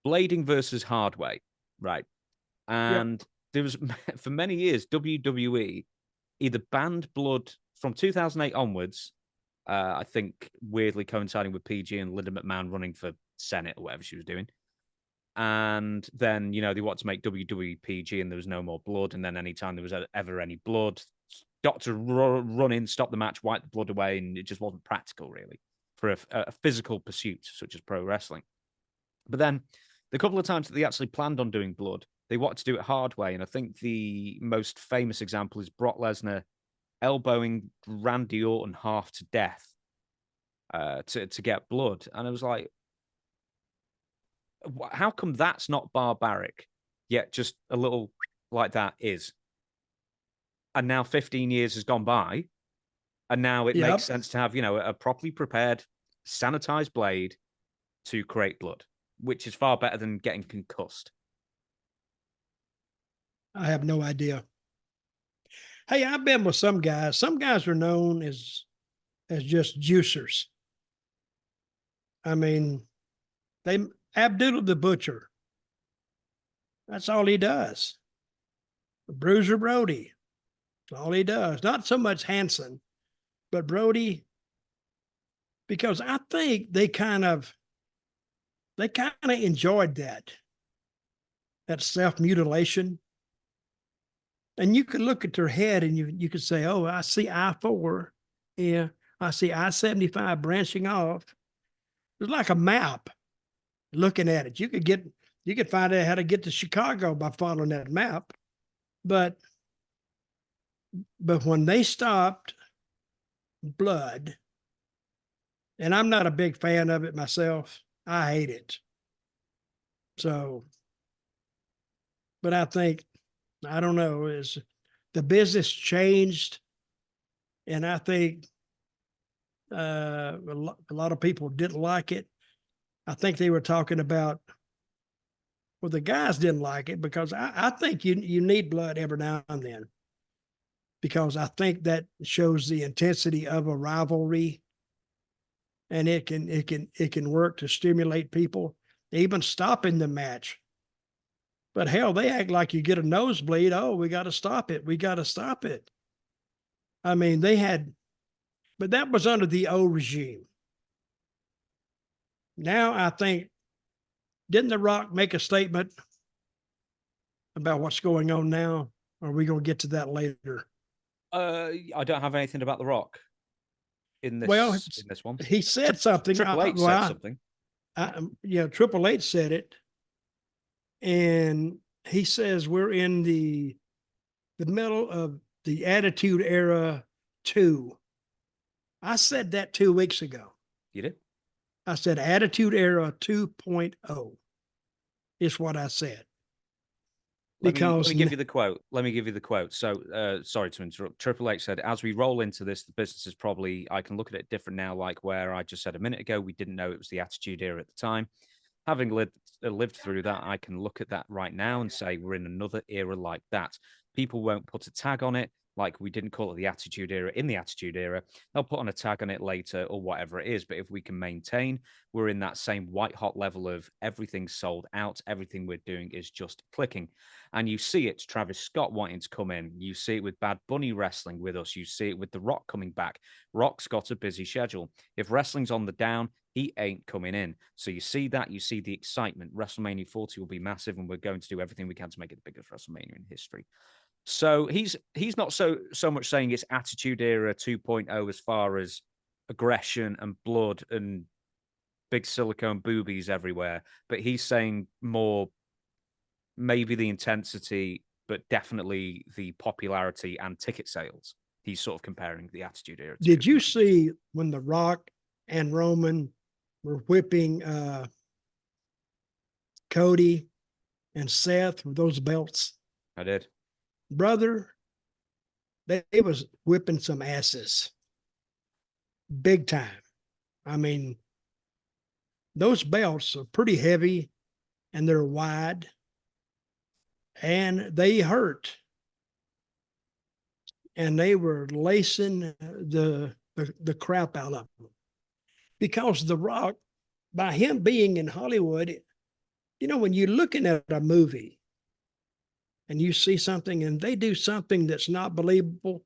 blading versus hard way, right? And there was, for many years, WWE either banned blood from 2008 onwards. I think weirdly coinciding with PG and Linda McMahon running for Senate or whatever she was doing. And then, they wanted to make WWE PG and there was no more blood. And then anytime there was ever any blood, doctor run in, stop the match, wipe the blood away. And it just wasn't practical, really, for a physical pursuit such as pro wrestling. But then the couple of times that they actually planned on doing blood, they wanted to do it hard way. And I think the most famous example is Brock Lesnar elbowing Randy Orton half to death to get blood. And I was like, how come that's not barbaric, yet just a little like that is? And now 15 years has gone by, and now it makes sense to have, a properly prepared, sanitized blade to create blood, which is far better than getting concussed. I have no idea. Hey, I've been with some guys. Some guys are known as just juicers. I mean, Abdullah the Butcher. That's all he does. Bruiser Brody. That's all he does. Not so much Hanson, but Brody, because I think they kind of enjoyed that self-mutilation. And you could look at their head and you could say, oh, I see I-4. Yeah, I see I-75 branching off. It's like a map looking at it. You could find out how to get to Chicago by following that map. But when they stopped blood, and I'm not a big fan of it myself, I hate it. So, but I think, I don't know, is the business changed? And I think a lot of people didn't like it. I think they were talking about, well, the guys didn't like it because I think you need blood every now and then, because I think that shows the intensity of a rivalry, and it can work to stimulate people, even stopping the match. But hell, they act like you get a nosebleed. Oh, we got to stop it. We got to stop it. I mean, but that was under the old regime. Now, I think, didn't The Rock make a statement about what's going on now? Or are we going to get to that later? I don't have anything about The Rock in this. Well, in this one, he said something. Triple H said something. Triple H said it. And he says we're in the middle of the Attitude Era 2. I said that 2 weeks ago. You did? I said Attitude Era 2.0 is what I said. Let me give you the quote. So, sorry to interrupt. Triple H said, as we roll into this, the business is probably, I can look at it different now, like where I just said a minute ago, we didn't know it was the Attitude Era at the time. Having lived through that, I can look at that right now and say we're in another era like that. People won't put a tag on it, like we didn't call it the Attitude Era in the Attitude Era. They'll put on a tag on it later or whatever it is. But if we can maintain, we're in that same white-hot level of everything's sold out, everything we're doing is just clicking. And you see it, Travis Scott wanting to come in. You see it with Bad Bunny wrestling with us. You see it with The Rock coming back. Rock's got a busy schedule. If wrestling's on the down, he ain't coming in. So you see that, you see the excitement. WrestleMania 40 will be massive, and we're going to do everything we can to make it the biggest WrestleMania in history. So he's not so much saying it's Attitude Era 2.0 as far as aggression and blood and big silicone boobies everywhere, but he's saying more maybe the intensity, but definitely the popularity and ticket sales. He's sort of comparing the Attitude Era to. Did you see when The Rock and Roman were whipping Cody and Seth with those belts? I did. Brother, they was whipping some asses. Big time. I mean, those belts are pretty heavy and they're wide and they hurt. And they were lacing the crap out of them. Because The Rock, by him being in Hollywood, You know, when you're looking at a movie and you see something and they do something that's not believable,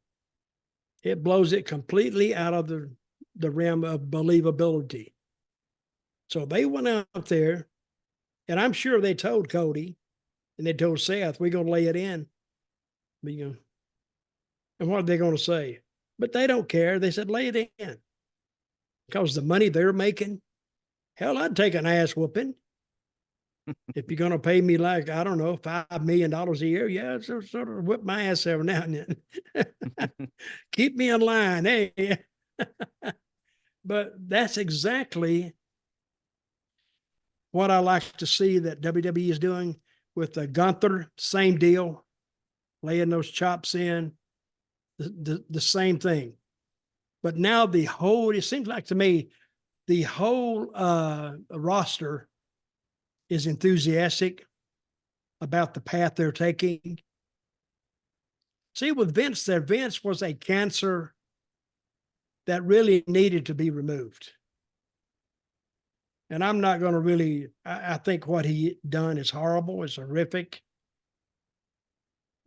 it blows it completely out of the realm of believability. So they went out there, and I'm sure they told Cody and they told Seth, we're going to lay it in. And what are they going to say? But they don't care. They said, lay it in. Because the money they're making, hell, I'd take an ass whooping. If you're going to pay me like, I don't know, $5 million a year, yeah, sort of whip my ass every now and then. Keep me in line. Hey. But that's exactly what I like to see that WWE is doing with the Gunther, same deal, laying those chops in, the same thing. But now it seems like to me, the whole roster is enthusiastic about the path they're taking. See, with Vince, Vince was a cancer that really needed to be removed. And I'm not going to really, I think what he done is horrible, it's horrific.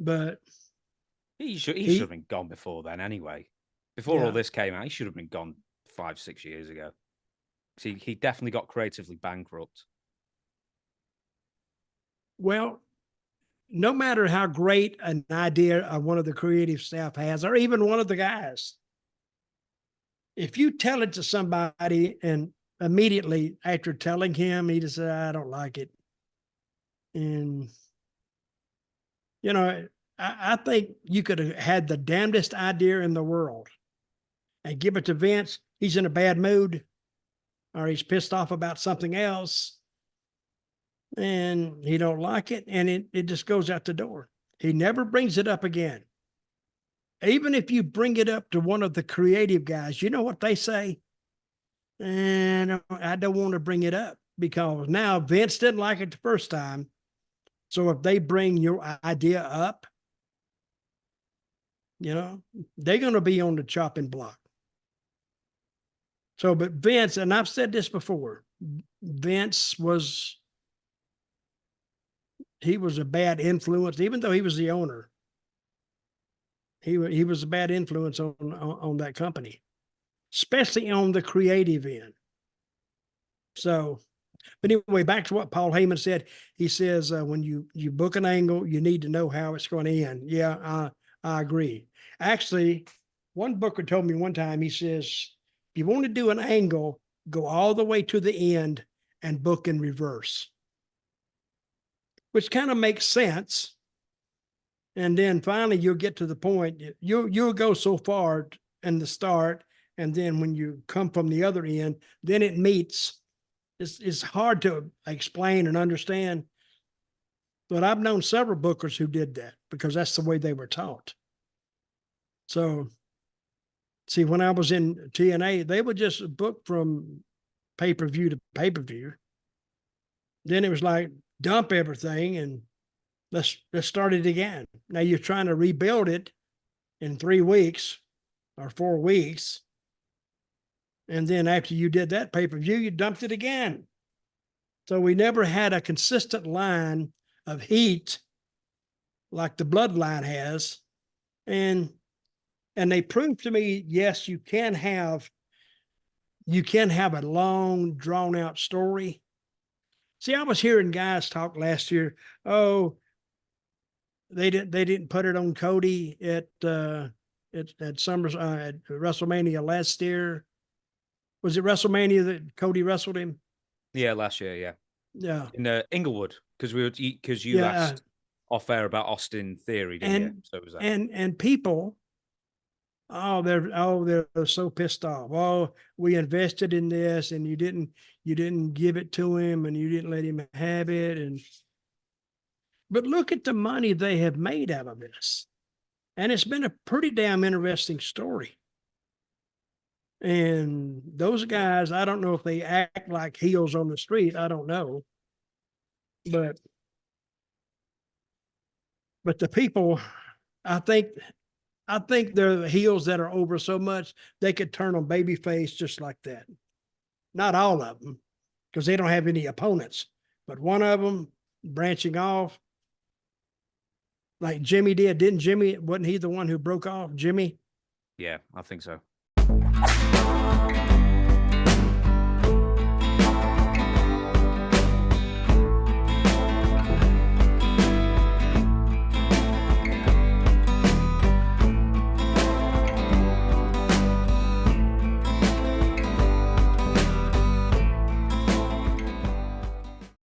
But he should have been gone before then anyway. Before all this came out, he should have been gone 5-6 years ago. See, he definitely got creatively bankrupt. Well, no matter how great an idea one of the creative staff has, or even one of the guys, if you tell it to somebody and immediately after telling him, he just said, I don't like it. And, you know, I think you could have had the damnedest idea in the world and give it to Vince. He's in a bad mood or he's pissed off about something else and he don't like it. And it just goes out the door. He never brings it up again. Even if you bring it up to one of the creative guys, you know what they say? And I don't want to bring it up because now Vince didn't like it the first time. So if they bring your idea up, you know, they're going to be on the chopping block. So, but Vince, and I've said this before, Vince he was a bad influence, even though he was the owner. He was a bad influence on that company, especially on the creative end. So, but anyway, back to what Paul Heyman said. He says, when you book an angle, you need to know how it's going to end. Yeah, I agree. Actually, one booker told me one time, he says, if you want to do an angle, go all the way to the end and book in reverse, which kind of makes sense. And then finally you'll get to the point, you'll go so far in the start. And then when you come from the other end, then it meets. It's hard to explain and understand. But I've known several bookers who did that because that's the way they were taught. So, see, when I was in TNA, they would just book from pay-per-view to pay-per-view. Then it was like, dump everything and let's start it again. Now you're trying to rebuild it in 3 weeks or 4 weeks. And then after you did that pay-per-view, you dumped it again. So we never had a consistent line of heat like the bloodline has. And they proved to me, yes, you can have a long, drawn out story. See, I was hearing guys talk last year. Oh, they didn't put it on Cody at WrestleMania last year. Was it WrestleMania that Cody wrestled him? Yeah, last year. Yeah. Yeah. In Inglewood, because you asked off air about Austin Theory, didn't you? So it was that. And people, they're so pissed off. Oh, we invested in this and you didn't give it to him and you didn't let him have it. But look at the money they have made out of this. And it's been a pretty damn interesting story. And those guys, I don't know if they act like heels on the street. I don't know. But the people, I think they're the heels that are over so much, they could turn on babyface just like that. Not all of them, because they don't have any opponents. But one of them branching off, like Jimmy did, wasn't he the one who broke off? Jimmy? Yeah, I think so.